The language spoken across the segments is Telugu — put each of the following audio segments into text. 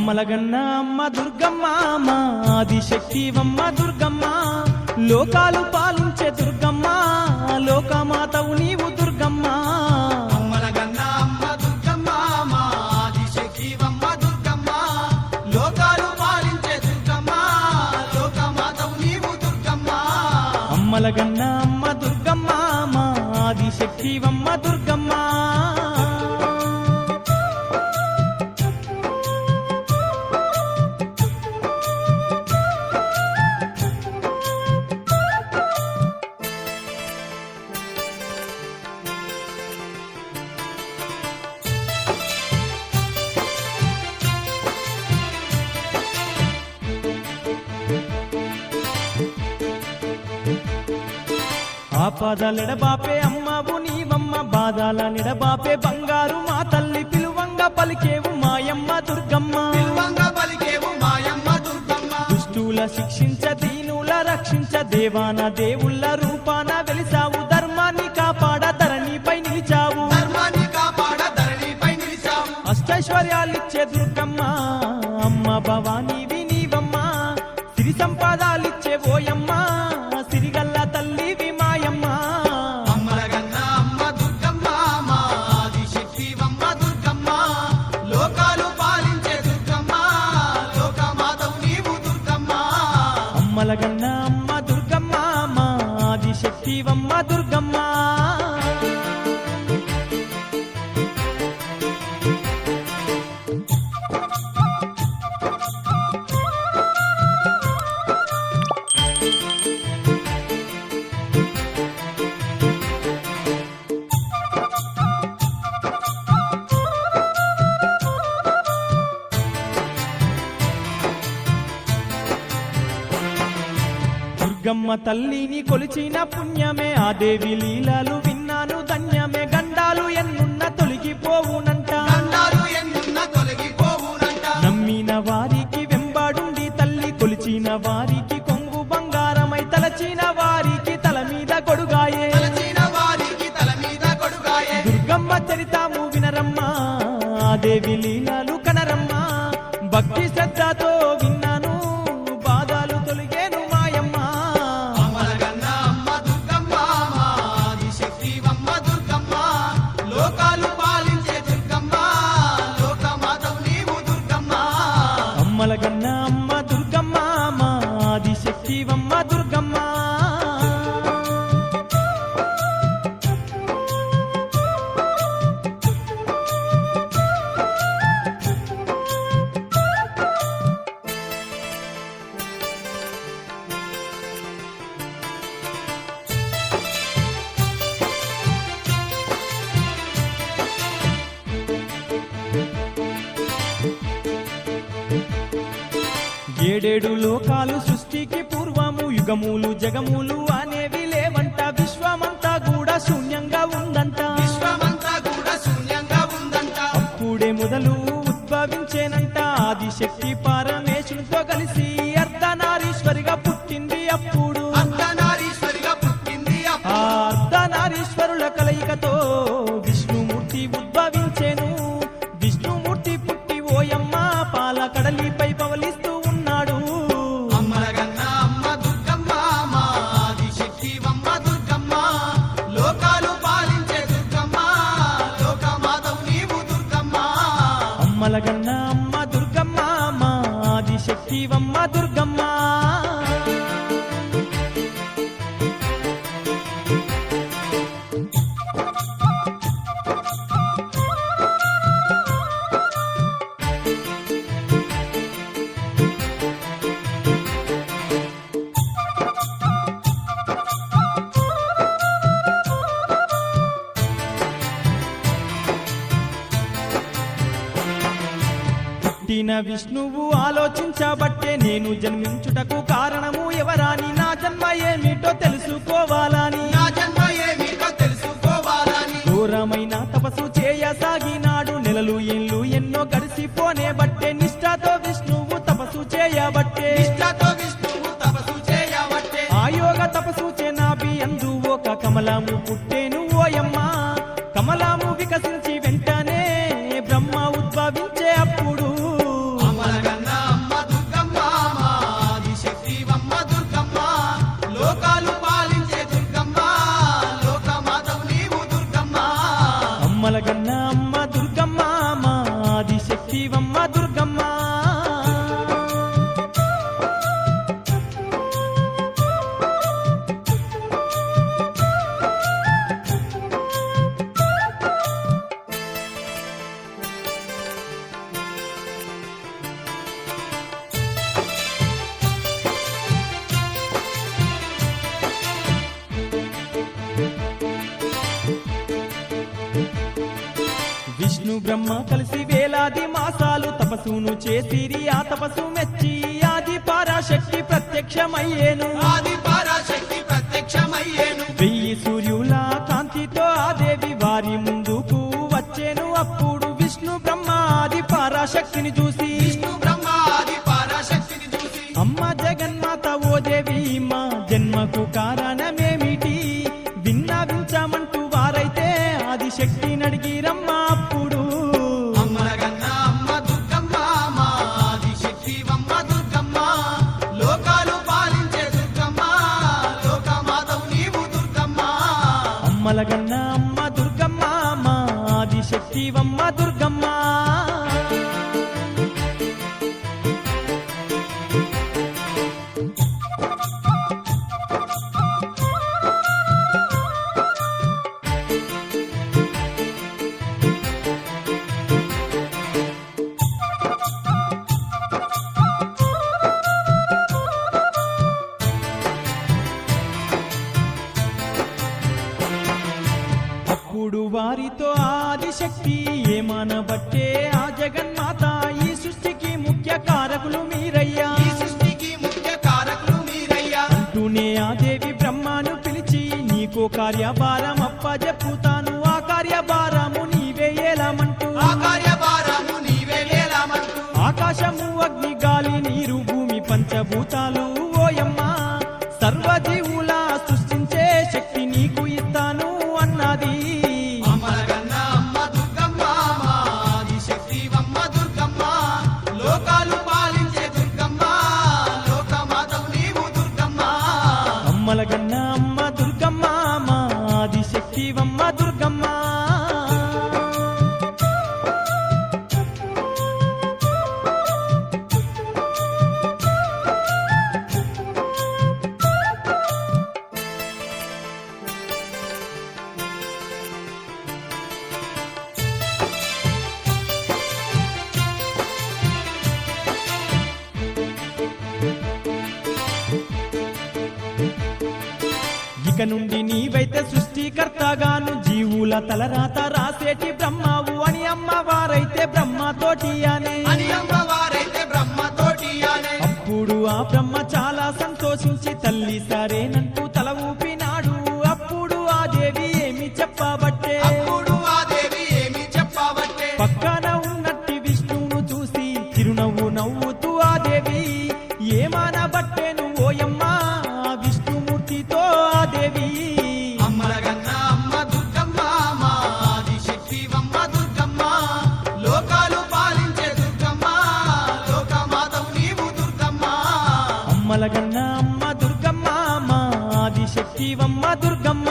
అమ్మలగన్న అమ్మ దుర్గమ్మ మా ఆదిశక్తివమ్మ దుర్గమ్మ లోకాలు పాలించే దుర్గమ్మ లోకమాతవు నీవు దుర్గమ్మ అమ్మలగన్న అమ్మ దుర్గమ్మ మా ఆదిశక్తివమ్మ దుర్గమ్మ లోకాలు పాలించే దుర్గమ్మ లోకమాతవు నీవు దుర్గమ్మ అమ్మలగన్న అమ్మ దుర్గమ్మ మా ఆదిశక్తివమ్మ దుర్గమ్మ ఆపదలెడబాపే అమ్మవు నీవమ్మ బాధల నిడబాపే బంగారు మా తల్లి పిలువంగ పలికేవు మాయమ్మ దుర్గమ్మ పిలువంగ పలికేవు మాయమ్మ దుర్గమ్మ దుష్టుల శిక్షించ దీనుల రక్షించ దేవాన దేవుళ్ళ రూపాన వెలిసావు ధర్మాన్ని కాపాడ ధరణిపై నిలిచావు ధర్మాన్ని కాపాడ ధరణిపై నిలిచావు అష్టైశ్వర్యాలిచ్చే దుర్గమ్మ అమ్మ భవానీవి నీవమ్మ సిరి సంపాదాలిచ్చే ఓయమ్మ సిరిగల్ల తల్లివి మాయమ్మ అమ్మలగన్న అమ్మ దుర్గమ్మ మా ఆదిశక్తివమ్మ దుర్గమ్మ లోకాలు పాలించే దుర్గమ్మ లోకమాతవు నీవు దుర్గమ్మ అమ్మలగన్న అమ్మ దుర్గమ్మ మా ఆదిశక్తివమ్మ దుర్గమ్మ దుర్గమ్మ తల్లిని కొలిచిన పుణ్యమే ఆ దేవి లీలాలు విన్నాను ధన్యమే గండాలు ఎన్నున్న తొలగిపోవునంట గండాలు ఎన్నున్న తొలగిపోవునంట నమ్మిన వారికి వెంబాడుండి తల్లి కొలిచిన వారికి కొంగు బంగారమై తలచిన వారికి తల మీద గొడుగాయే తలచిన వారికి తల మీద కొడుగాయే దుర్గమ్మ చరితాము వినరమ్మ ఆ దేవి లీలాలు కనరమ్మ భక్తి శ్రద్ధతో విన్నాను బాధలు తొలిగేను మాయమ్మ అమ్మలగన్న అమ్మ దుర్గమ్మ మా ఆదిశక్తివమ్మ దుర్గమ్మ లోకాలు పాలించే దుర్గమ్మ లోకమాతవు నీవు దుర్గమ్మ అమ్మలగన్న అమ్మ దుర్గమ్మ మా ఆదిశక్తివమ్మ దుర్గమ్మ ఏడేడు లోకాలు సృష్టికి పూర్వము యుగములు జగములు అనేవి లేవంట విశ్వమంతా కూడా శూన్యంగా ఉందంట విశ్వమంతా కూడా శూన్యంగా ఉందంట అప్పుడే మొదలు ఉద్భవించేనంట ఆదిశక్తి పరమేశునితో కలిసి అర్ధనారీశ్వరిగా పుట్టింది అప్పుడు అర్ధనారీశ్వరిగా పుట్టింది ఆ అర్ధనారీశ్వరుల కలయికతో విష్ణుమూర్తి ఉద్భవించేను విష్ణుమూర్తి పుట్టి ఓయమ్మ పాల కడలిపై పవలిస్తూ ఉన్నాడు అమ్మలగన్న అమ్మ దుర్గమ్మ మా ఆదిశక్తివమ్మ దుర్గమ్మ లోకాలు పాలించే దుర్గమ్మ లోకమాతవు నీవు దుర్గమ్మ అమ్మలగన్న అమ్మ దుర్గమ్మ మా ఆదిశక్తివమ్మ దుర్గమ్మ పుట్టిన విష్ణువు ఆలోచించబట్టే నేను జన్మించుటకు కారణము ఎవరాని నా జన్మ ఏమిటో తెలుసుకోవాలని నా జన్మ ఏమిటో తెలుసుకోవాలని ఘోరమైన తపస్సు చేయసాగినాడు నెలలు ఏళ్ళు ఎన్నో గడిసిపోనే బట్టే నిష్ఠతో విష్ణువు తపస్సు చేయబట్టే నిష్ఠతో విష్ణువు తపస్సు చేయబట్టే ఆయోగ తపస్సు చేనాభి అందు ఒక కమలము పుట్టేను ఓయమ్మ కమలము వికసించి వెంటనే బ్రహ్మ ఉద్భవించే అప్పుడు అమలగన్న ఆదిశక్తివమ్మ దుర్గమ్మ. విష్ణు బ్రహ్మ కలిసి వేలాది మాసాలు తపస్సును చేసిరి. ఆ తపస్సు మెచ్చి ఆది పరాశక్తి ప్రత్యక్షమయ్యేను. ఆది పరాశక్తి ప్రత్యక్షమయ్యేను. 1000 సూర్యుల కాంతితో ఆ దేవి వారి ముందుకు వచ్చేను. అప్పుడు విష్ణు బ్రహ్మ ఆది పరాశక్తిని చూసి, విష్ణు బ్రహ్మ ఆది పరాశక్తిని చూసి, అమ్మ జగన్మాత ఓ దేవి మా జన్మకు కారణమేమిటి విన్నవించమంటూ వారైతే ఆదిశక్తిని అడిగిరమ్మ. అప్పుడు అమ్మలగన్న అమ్మ దుర్గమ్మ, మా ఆదిశక్తివమ్మ దుర్గమ్మ, లోకాలు పాలించే దుర్గమ్మ, లోకమాతవు నీవు దుర్గమ్మ. అమ్మలగన్న అమ్మ దుర్గమ్మ మా ఆదిశక్తివమ్మ దుర్గమ్మ. అప్పుడు వారితో ఆదిశక్తి ఏమనబట్టే ఆ జగన్మాత ఈ సృష్టికి ముఖ్య కారకులు మీరయ్యా ఈ సృష్టికి ముఖ్య కారకులు మీరయ్యా. అంటూనే ఆ దేవి బ్రహ్మను పిలిచి నీకో కార్యభారం అప్పజెప్పుతాను. ఆ కార్యభారము నీవే ఏలమంటూ ఆ కార్యభారము నీవే వేలామంటూ, ఆకాశము అగ్ని గాలి నీరు భూమి పంచభూతాలు ఓయమ్మ సర్వజీవుల సృష్టించే శక్తి నీకు ఇస్తాను అన్నది. అమ్మలగన్న అమ్మ దుర్గమ్మ, మా ఆదిశక్తివమ్మ దుర్గమ్మ, లోకాలు పాలించే దుర్గమ్మ, లోకమాతవు నీవు దుర్గమ్మ. అమ్మలగన్న అమ్మ దుర్గమ్మ మా ఆదిశక్తివమ్మ దుర్గమ్మ. ఇక నుండి నీవైతే సృష్టికర్తగాను జీవుల తలరాత రాసేటి బ్రహ్మావు అని అమ్మవారైతే బ్రహ్మతోటి అనే. అని అమ్మవారైతే బ్రహ్మతోటి అనే. అప్పుడు ఆ బ్రహ్మ చాలా సంతోషించి తల్లి సరేనంటూ తల ఊపినాడు. అప్పుడు ఆ దేవి ఏమి చెప్పబట్టే అప్పుడు ఆ దేవి ఏమి చెప్పబట్టే, పక్కన ఉన్నట్టి విష్ణువును చూసి చిరునవ్వు నవ్వుతూ ఆ దేవి ఏమానబట్టేను ఓయమ్మ విష్ణుమూర్తితో ఆ దేవి. అమ్మలగన్న అమ్మ దుర్గమ్మ, మా ఆదిశక్తివమ్మ దుర్గమ్మ, లోకాలు పాలించే దుర్గమ్మ, లోకమాతవు నీవు దుర్గమ్మ. అమ్మలగన్న అమ్మ దుర్గమ్మ మా ఆదిశక్తివమ్మ దుర్గమ్మ.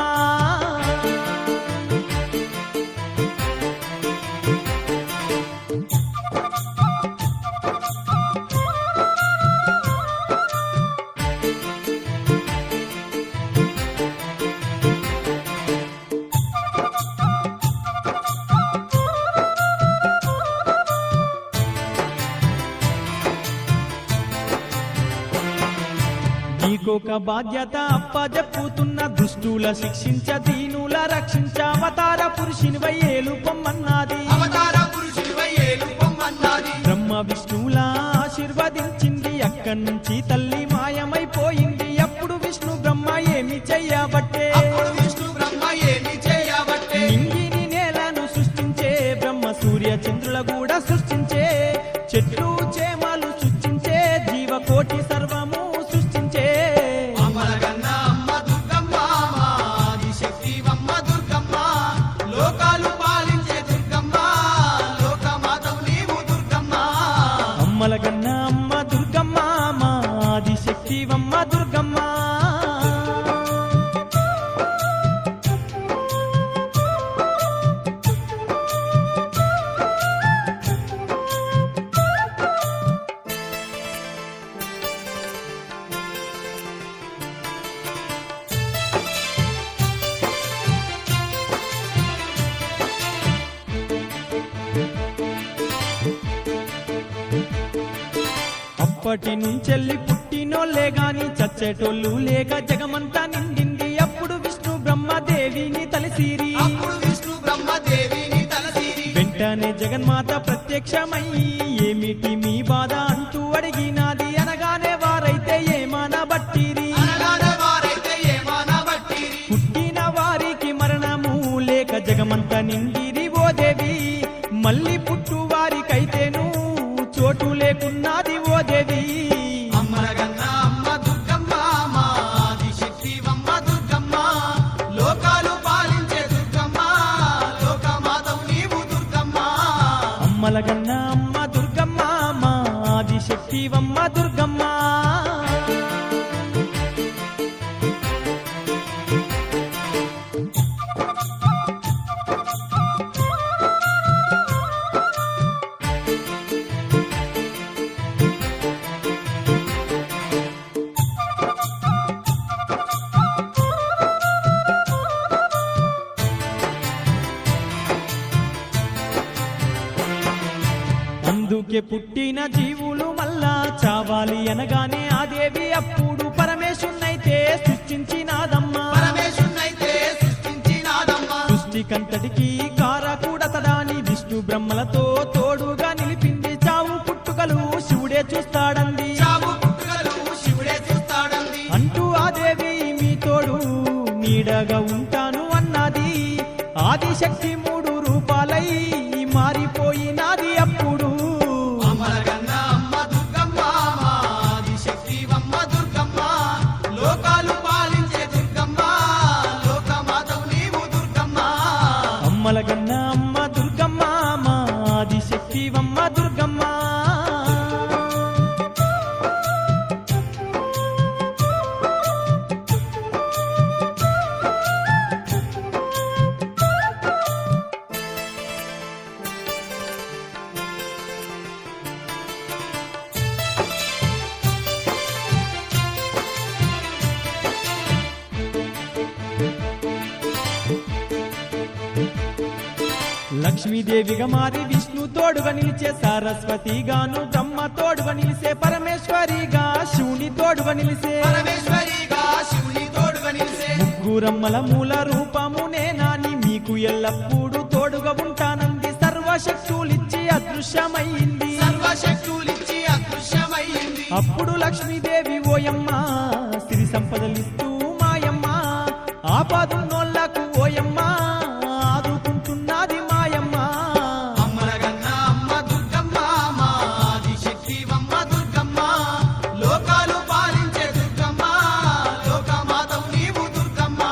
నీకొక బాధ్యత అప్పజెప్పుతున్న దుష్టుల శిక్షించ దీనుల రక్షించ అవతార పురుషునివై ఏలుపొమ్మన్నది. అవతార పురుషుడివై ఏలుపొమ్మన్నది. బ్రహ్మ విష్ణువుల ఆశీర్వదించింది. అక్కడి నుంచి తల్లి మాయమైపోయింది. అప్పుడు విష్ణు బ్రహ్మ ఏమి చెయ్యబట్టే అప్పుడు విష్ణు బ్రహ్మ ఏమి చేయబట్టే, నింగిని నేలను సృష్టించే బ్రహ్మ సూర్య చంద్రుల కూడా సృష్టించే. చెట్లు చేమలు సృష్టించే జీవకోటి సర్వము సృష్టించే. అమ్మలగన్న అమ్మ దుర్గమ్మ, మా ఆదిశక్తివమ్మ దుర్గమ్మ, లోకాలు పాలించే దుర్గమ్మ, లోకమాతవు నీవు దుర్గమ్మ. అమ్మలగన్న అమ్మ దుర్గమ్మ మా ఆదిశక్తివమ్మ దుర్గమ్మ. అప్పటి నుంచెల్లి పుట్టినోళ్ళే గాని చచ్చేటోళ్ళు లేక జగమంతా నిండింది. అప్పుడు విష్ణు బ్రహ్మదేవిని తలసిరి, అప్పుడు విష్ణు బ్రహ్మదేవిని తలసిరి, వెంటనే జగన్మాత ప్రత్యక్షమయ్యి ఏమిటి మీ బాధ అంటూ అడిగినాది. అనగానే వారైతే ఏమానబట్టిరి, అనగానే వారైతే ఏమానబట్టిరి, పుట్టిన వారికి మరణము లేక జగమంతా నిండిరి ఓ దేవి. మళ్ళీ పుట్టు వారికైతేను చోటు లేకున్నది ఓ దేవి. అమ్మలగన్న అమ్మ దుర్గమ్మ మా ఆదిశక్తివమ్మ దుర్గమ్మ, లోకాలు పాలించే దుర్గమ్మ, లోకమాతవు నీవు దుర్గమ్మ. అమ్మలగన్న అమ్మ దుర్గమ్మ మా ఆదిశక్తివమ్మ దుర్గమ్మ. అందుకే పుట్టిన జీవులు మళ్ళా చావాలి అనగానే ఆ దేవి అప్పుడు పరమేశున్నైతే సృష్టించినాదమ్మా. పరమేశున్నైతే సృష్టించినాదమ్మ, సృష్టికంతటికి కారకూడతడాని విష్ణు బ్రహ్మలతో తోడుగా నిలిపింది. చావు పుట్టుకలు శివుడే చూస్తాడంది, చావు పుట్టుకలు శివుడే చూస్తాడంది, అంటూ ఆ దేవి మీ తోడు నీడగా ఉంటాను అన్నది. ఆదిశక్తి 3 రూపాలై మారిపోయినాది అప్పుడు. అమ్మలగన్న అమ్మ దుర్గమ్మ మా ఆదిశక్తివమ్మ దుర్గమ్మ, లోకాలు పాలించే దుర్గమ్మ, లోకమాతవు నీవు దుర్గమ్మ. అమ్మలగన్న అమ్మ దుర్గమ్మ మా ఆదిశక్తివమ్మ దుర్గమ్మ. లక్ష్మీదేవిగా మారి విష్ణు తోడుగా నిలిచే, సరస్వతిగాను బ్రహ్మ తోడుగా నిలిసే, పరమేశ్వరిగా శివుని తోడుగా నిలిసే, పరమేశ్వరిగా శివుని తోడుగా నిలిసే, ముగ్గురమ్మల మూల రూపమునే నాని మీకు ఎల్లప్పుడూ తోడుగా ఉంటానంది. సర్వశక్తులిచ్చి అదృశ్యమైంది, సర్వశక్తులిచ్చి అదృశ్యమైంది. అప్పుడు లక్ష్మీదేవి ఓయమ్మ సిరి సంపదలిస్తూ మాయమ్మ, ఆపదున్నోళ్లకు ఓయమ్మ ఆదుకుంటున్నది మాయమ్మ. అమ్మలగన్న అమ్మ దుర్గమ్మ మా ఆదిశక్తివమ్మ దుర్గమ్మ, లోకాలు పాలించే దుర్గమ్మ, లోకమాతవు నీవు దుర్గమ్మ.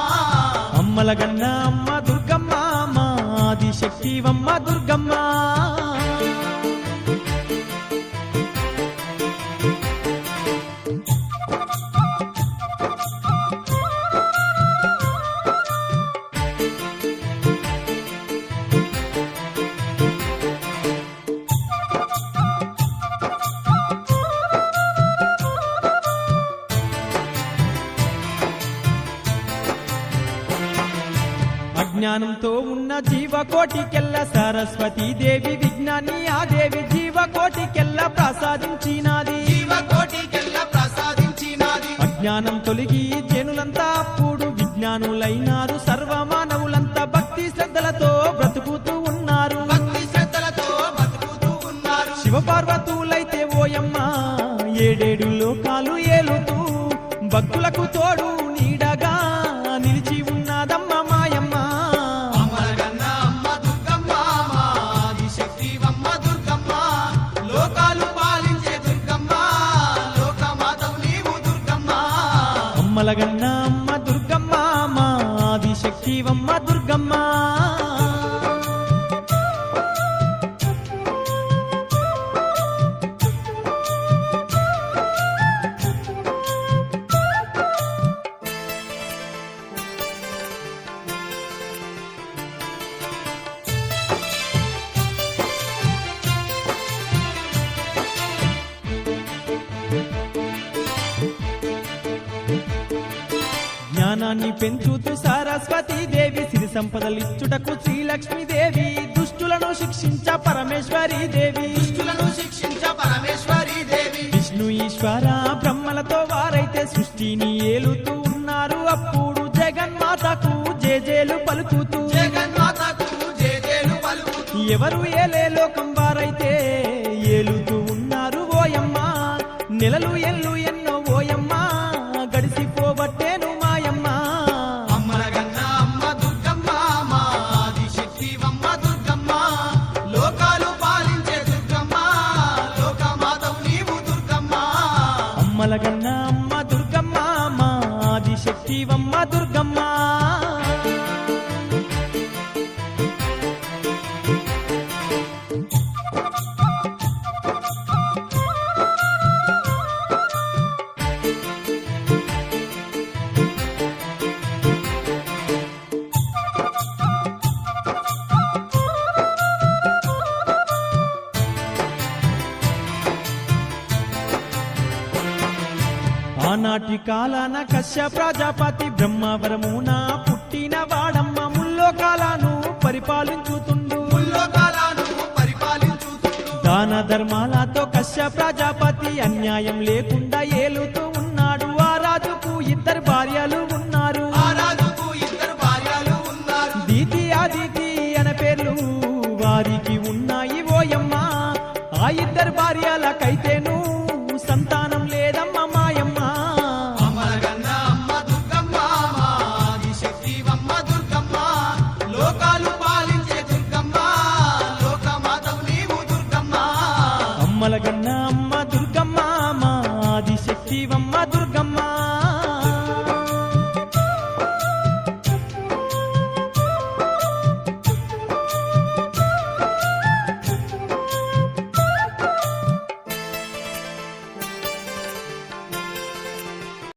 అమ్మలగన్న అమ్మ దుర్గమ్మ మా ఆదిశక్తివమ్మ దుర్గమ్మ. అజ్ఞానంతో ఉన్న జీవకోటికెల్ల సరస్వతీ దేవి విజ్ఞాని ఆ దేవి జీవకోటికెల్ల ప్రసాదించినాది. జీవకోటికెల్ల ప్రసాదించినాది, అజ్ఞానం తొలగి జనులంతా అప్పుడు విజ్ఞానులైనారు. సర్వమానవులంతా భక్తి శ్రద్ధలతో బ్రతుకుతూ ఉన్నారు, భక్తి శ్రద్ధలతో బతుకుతూ ఉన్నారు. శివపార్వతులైతే ఓయమ్మ 7 లోకాలు ఏలుతూ భక్తులకు తోడు నీడగా నిలిచి ఉన్నదమ్మ మాయమ్మ. అమ్మలగన్న అమ్మ దుర్గమ్మ మా ఆదిశక్తివమ్మ దుర్గమ్మ, లోకాలు పాలించే దుర్గమ్మ, లోకమాతవు నీవు దుర్గమ్మ. అమ్మలగన్న అమ్మ దుర్గమ్మ మా ఆదిశక్తివమ్మ దుర్గమ్మ. జ్ఞానాన్ని పెంచుతూ సరస్వతీ దేవి సిరి సంపదలిచ్చుటకు శ్రీలక్ష్మీదేవి, దుష్టులను శిక్షించ పరమేశ్వరీ దేవి, దుష్టులను శిక్షించ పరమేశ్వరీ దేవి, విష్ణు ఈ ఈశ్వర బ్రహ్మలతో వారైతే సృష్టిని ఏలుతూ ఉన్నారు అప్పుడు జగన్మాతకు జేజేలు పలుకుతూ జగన్మాతకు జేజేలు పలుకుతూ ఎవరు ఏలే లోకం వారైతే ఏలుతూ ఉన్నారు ఓయమ్మ నెలలు ఎల్లు ఎన్నో ఓయమ్మ గడిసిపోబట్టేను మాయమ్మ అమ్మలగన్న అమ్మ దుర్గమ్మ మా ఆదిశక్తివమ్మ దుర్గమ్మ లోకాలు పాలించే దుర్గమ్మ లోకమాతవు నీవు దుర్గమ్మ అమ్మలగన్న అమ్మ దుర్గమ్మ మా ఆదిశక్తివమ్మ దుర్గమ్మ ఆనాటి కాలాన కశ్య ప్రజాపతి బ్రహ్మవరమున పుట్టిన వాడమ్మ ముల్లోకాలను పరిపాలించుతుండు ముల్లోకాలను పరిపాలించుతుండు దాన ధర్మాలతో కశ్య ప్రజాపతి అన్యాయం లేకుండా ఏలుతూ ఉన్నాడు ఆ రాజుకు ఇద్దరు భార్యలు ఉన్నారు ఆ రాజుకు ఇద్దరు భార్యలు ఉన్నారు దీతి ఆదితి అనే పేర్లు వారికి ఉన్నాయి ఓయమ్మ ఆ ఇద్దరు భార్యలకైతేను సంతానం లేదమ్మ మాయమ్మ అమ్మలగన్న అమ్మ దుర్గమ్మ మా ఆదిశక్తివమ్మ దుర్గమ్మ లోకాలు పాలించే దుర్గమ్మ లోకమాతవు నీవు దుర్గమ్మ అమ్మలగన్న అమ్మ